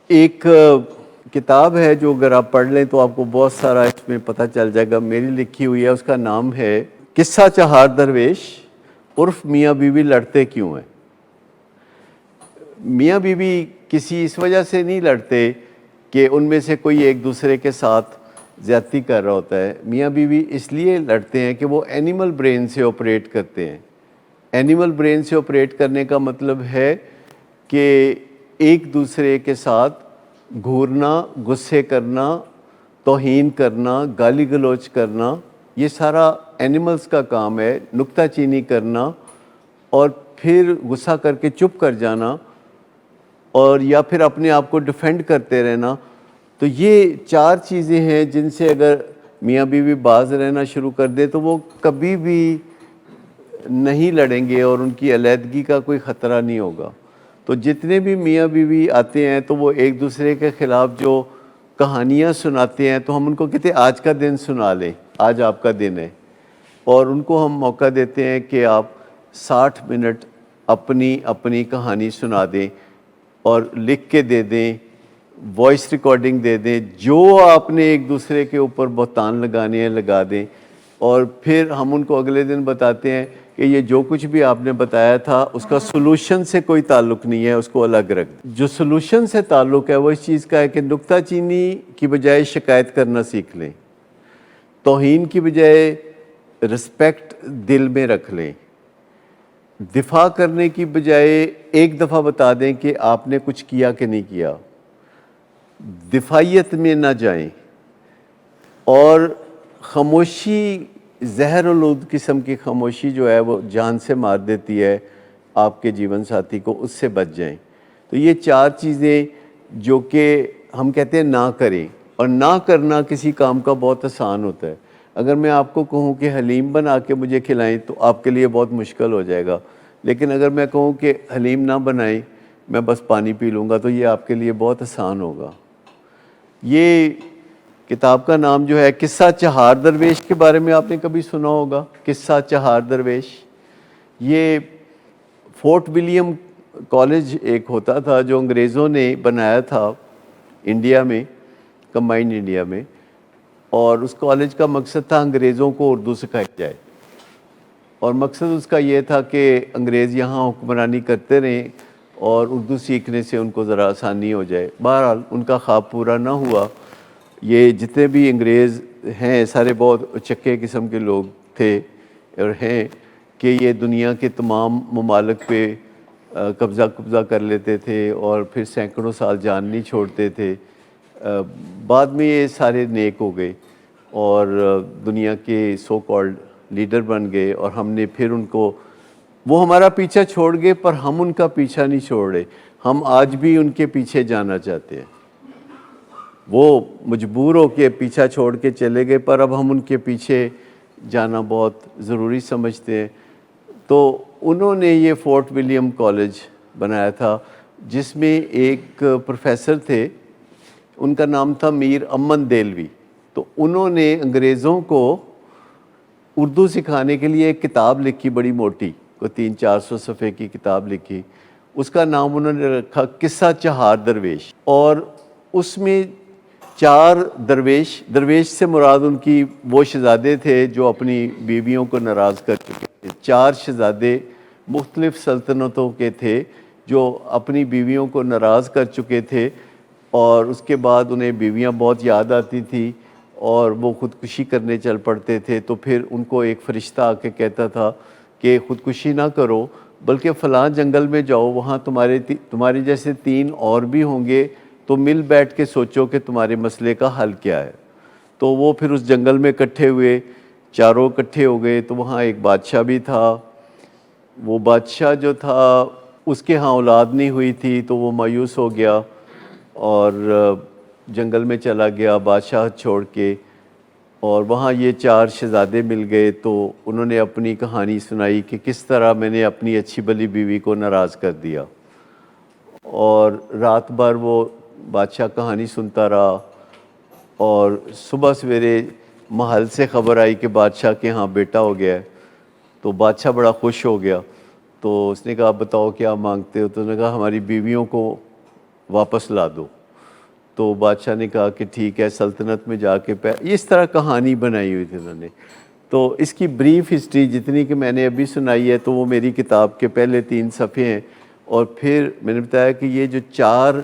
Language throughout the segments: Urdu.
ایک کتاب ہے جو اگر آپ پڑھ لیں تو آپ کو بہت سارا اس میں پتہ چل جائے گا، میری لکھی ہوئی ہے، اس کا نام ہے قصہ چہار درویش عرف میاں بیوی لڑتے کیوں ہیں۔ میاں بیوی کسی اس وجہ سے نہیں لڑتے کہ ان میں سے کوئی ایک دوسرے کے ساتھ زیادتی کر رہا ہوتا ہے، میاں بیوی اس لیے لڑتے ہیں کہ وہ اینیمل برین سے آپریٹ کرتے ہیں۔ اینیمل برین سے آپریٹ کرنے کا مطلب ہے کہ ایک دوسرے کے ساتھ گھورنا، غصے کرنا، توہین کرنا، گالی گلوچ کرنا، یہ سارا اینیملز کا کام ہے۔ نکتہ چینی کرنا اور پھر غصہ کر کے چپ کر جانا اور یا پھر اپنے آپ کو ڈیفینڈ کرتے رہنا، تو یہ چار چیزیں ہیں جن سے اگر میاں بیوی باز رہنا شروع کر دے تو وہ کبھی بھی نہیں لڑیں گے اور ان کی علیحدگی کا کوئی خطرہ نہیں ہوگا۔ تو جتنے بھی میاں بیوی آتے ہیں تو وہ ایک دوسرے کے خلاف جو کہانیاں سناتے ہیں تو ہم ان کو کہتے ہیں آج کا دن سنا لیں، آج آپ کا دن ہے، اور ان کو ہم موقع دیتے ہیں کہ آپ 60 منٹ اپنی کہانی سنا دیں اور لکھ کے دے دیں، وائس ریکارڈنگ دے دیں، جو آپ نے ایک دوسرے کے اوپر بہتان لگانے ہیں لگا دیں، اور پھر ہم ان کو اگلے دن بتاتے ہیں کہ یہ جو کچھ بھی آپ نے بتایا تھا اس کا سلوشن سے کوئی تعلق نہیں ہے، اس کو الگ رکھ دیں۔ جو سلوشن سے تعلق ہے وہ اس چیز کا ہے کہ نکتہ چینی کی بجائے شکایت کرنا سیکھ لیں، توہین کی بجائے رسپیکٹ دل میں رکھ لیں، دفاع کرنے کی بجائے ایک دفعہ بتا دیں کہ آپ نے کچھ کیا کہ نہیں کیا، دفاعیت میں نہ جائیں، اور خاموشی زہر آلود قسم کی خاموشی جو ہے وہ جان سے مار دیتی ہے آپ کے جیون ساتھی کو، اس سے بچ جائیں۔ تو یہ چار چیزیں جو کہ ہم کہتے ہیں نہ کریں، اور نہ کرنا کسی کام کا بہت آسان ہوتا ہے۔ اگر میں آپ کو کہوں کہ حلیم بنا کے مجھے کھلائیں تو آپ کے لیے بہت مشکل ہو جائے گا، لیکن اگر میں کہوں کہ حلیم نہ بنائیں، میں بس پانی پی لوں گا، تو یہ آپ کے لیے بہت آسان ہوگا۔ یہ کتاب کا نام جو ہے قصہ چہار درویش کے بارے میں آپ نے کبھی سنا ہوگا، قصہ چہار درویش۔ یہ فورٹ ولیم کالج ایک ہوتا تھا جو انگریزوں نے بنایا تھا انڈیا میں، کمبائنڈ انڈیا میں، اور اس کالج کا مقصد تھا انگریزوں کو اردو سکھائی جائے، اور مقصد اس کا یہ تھا کہ انگریز یہاں حکمرانی کرتے رہیں اور اردو سیکھنے سے ان کو ذرا آسانی ہو جائے۔ بہرحال ان کا خواب پورا نہ ہوا۔ یہ جتنے بھی انگریز ہیں سارے بہت چکے قسم کے لوگ تھے اور ہیں کہ یہ دنیا کے تمام ممالک پہ قبضہ کر لیتے تھے اور پھر سینکڑوں سال جان نہیں چھوڑتے تھے۔ بعد میں یہ سارے نیک ہو گئے اور دنیا کے سو کالڈ لیڈر بن گئے، اور ہم نے پھر ان کو، وہ ہمارا پیچھا چھوڑ گئے پر ہم ان کا پیچھا نہیں چھوڑ رہے، ہم آج بھی ان کے پیچھے جانا چاہتے ہیں۔ وہ مجبور ہو کے پیچھا چھوڑ کے چلے گئے پر اب ہم ان کے پیچھے جانا بہت ضروری سمجھتے ہیں۔ تو انہوں نے یہ فورٹ ولیم کالج بنایا تھا جس میں ایک پروفیسر تھے، ان کا نام تھا میر امن دہلوی۔ تو انہوں نے انگریزوں کو اردو سکھانے کے لیے ایک کتاب لکھی بڑی موٹی، کوئی 300-400 صفحے کی کتاب لکھی، اس کا نام انہوں نے رکھا قصہ چہار درویش۔ اور اس میں چار درویش سے مراد ان کی وہ شہزادے تھے جو اپنی بیویوں کو ناراض کر چکے تھے۔ چار شہزادے مختلف سلطنتوں کے تھے جو اپنی بیویوں کو ناراض کر چکے تھے، اور اس کے بعد انہیں بیویاں بہت یاد آتی تھی اور وہ خودکشی کرنے چل پڑتے تھے۔ تو پھر ان کو ایک فرشتہ آ کے کہتا تھا کہ خودکشی نہ کرو بلکہ فلاں جنگل میں جاؤ، وہاں تمہارے جیسے 3 اور بھی ہوں گے، تو مل بیٹھ کے سوچو کہ تمہارے مسئلے کا حل کیا ہے۔ تو وہ پھر اس جنگل میں اکٹھے ہوئے، چاروں اکٹھے ہو گئے، تو وہاں ایک بادشاہ بھی تھا۔ وہ بادشاہ جو تھا اس کے ہاں اولاد نہیں ہوئی تھی، تو وہ مایوس ہو گیا اور جنگل میں چلا گیا بادشاہ چھوڑ کے، اور وہاں یہ 4 شہزادے مل گئے۔ تو انہوں نے اپنی کہانی سنائی کہ کس طرح میں نے اپنی اچھی بھلی بیوی کو ناراض کر دیا، اور رات بھر وہ بادشاہ کہانی سنتا رہا، اور صبح سویرے محل سے خبر آئی کہ بادشاہ کے ہاں بیٹا ہو گیا ہے۔ تو بادشاہ بڑا خوش ہو گیا، تو اس نے کہا بتاؤ کیا مانگتے ہو؟ تو انہوں نے کہا ہماری بیویوں کو واپس لا دو۔ تو بادشاہ نے کہا کہ ٹھیک ہے، سلطنت میں جا کے اس طرح کہانی بنائی ہوئی تھی انہوں نے. تو اس کی بریف ہسٹری جتنی کہ میں نے ابھی سنائی ہے تو وہ میری کتاب کے پہلے 3 صفحے ہیں. اور پھر میں نے بتایا کہ یہ جو 4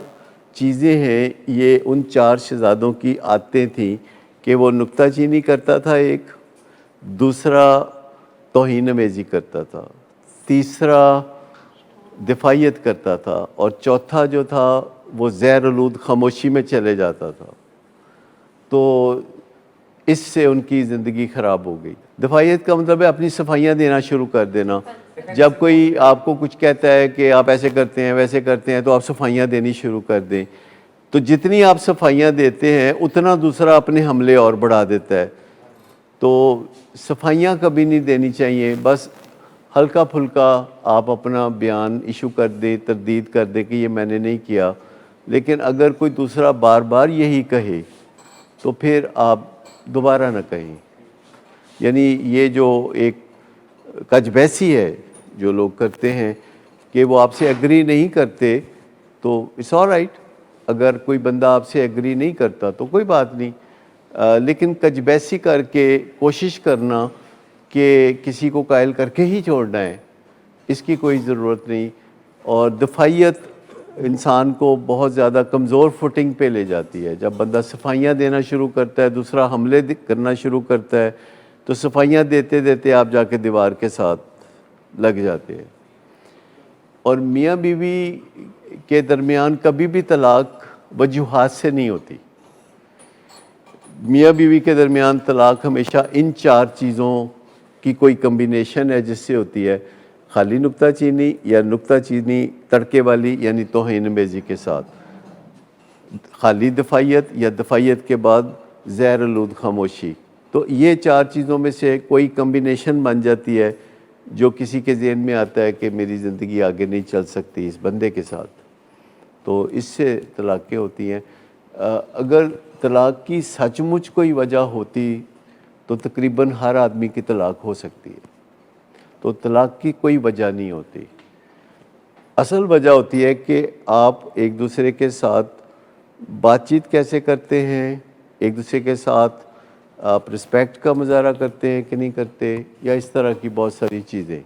چیزیں ہیں یہ ان 4 شہزادوں کی عادتیں تھیں کہ وہ نکتہ چینی کرتا تھا، ایک دوسرا توہین امیزی کرتا تھا، تیسرا دفاعیت کرتا تھا، اور چوتھا جو تھا وہ زہر آلود خاموشی میں چلے جاتا تھا. تو اس سے ان کی زندگی خراب ہو گئی. دفاعیت کا مطلب ہے اپنی صفائیاں دینا شروع کر دینا. جب کوئی آپ کو کچھ کہتا ہے کہ آپ ایسے کرتے ہیں ویسے کرتے ہیں تو آپ صفائیاں دینی شروع کر دیں. تو جتنی آپ صفائیاں دیتے ہیں اتنا دوسرا اپنے حملے اور بڑھا دیتا ہے. تو صفائیاں کبھی نہیں دینی چاہیے. بس ہلکا پھلکا آپ اپنا بیان ایشو کر دیں، تردید کر دیں کہ یہ میں نے نہیں کیا. لیکن اگر کوئی دوسرا بار بار یہی کہے تو پھر آپ دوبارہ نہ کہیں. یعنی یہ جو ایک کج بیسی ہے جو لوگ کرتے ہیں کہ وہ آپ سے ایگری نہیں کرتے تو اٹس آل رائٹ. اگر کوئی بندہ آپ سے ایگری نہیں کرتا تو کوئی بات نہیں، لیکن کج بیسی کر کے کوشش کرنا کہ کسی کو قائل کر کے ہی چھوڑنا ہے، اس کی کوئی ضرورت نہیں. اور دفاعیت انسان کو بہت زیادہ کمزور فوٹنگ پہ لے جاتی ہے. جب بندہ صفائیاں دینا شروع کرتا ہے، دوسرا حملے کرنا شروع کرتا ہے، تو صفائیاں دیتے دیتے آپ جا کے دیوار کے ساتھ لگ جاتے ہیں. اور میاں بیوی کے درمیان کبھی بھی طلاق وجوہات سے نہیں ہوتی. میاں بیوی کے درمیان طلاق ہمیشہ ان 4 چیزوں کی کوئی کمبینیشن ہے جس سے ہوتی ہے. خالی نکتہ چینی یا نکتہ چینی تڑکے والی یعنی توہین امیزی کے ساتھ، خالی دفاعیت یا دفاعیت کے بعد زہر آلود خاموشی. تو یہ 4 چیزوں میں سے کوئی کمبینیشن بن جاتی ہے جو کسی کے ذہن میں آتا ہے کہ میری زندگی آگے نہیں چل سکتی اس بندے کے ساتھ، تو اس سے طلاقیں ہوتی ہیں. اگر طلاق کی سچ مچ کوئی وجہ ہوتی تو تقریباً ہر آدمی کی طلاق ہو سکتی ہے. تو طلاق کی کوئی وجہ نہیں ہوتی. اصل وجہ ہوتی ہے کہ آپ ایک دوسرے کے ساتھ بات چیت کیسے کرتے ہیں، ایک دوسرے کے ساتھ آپ رسپیکٹ کا مظاہرہ کرتے ہیں کہ نہیں کرتے، یا اس طرح کی بہت ساری چیزیں.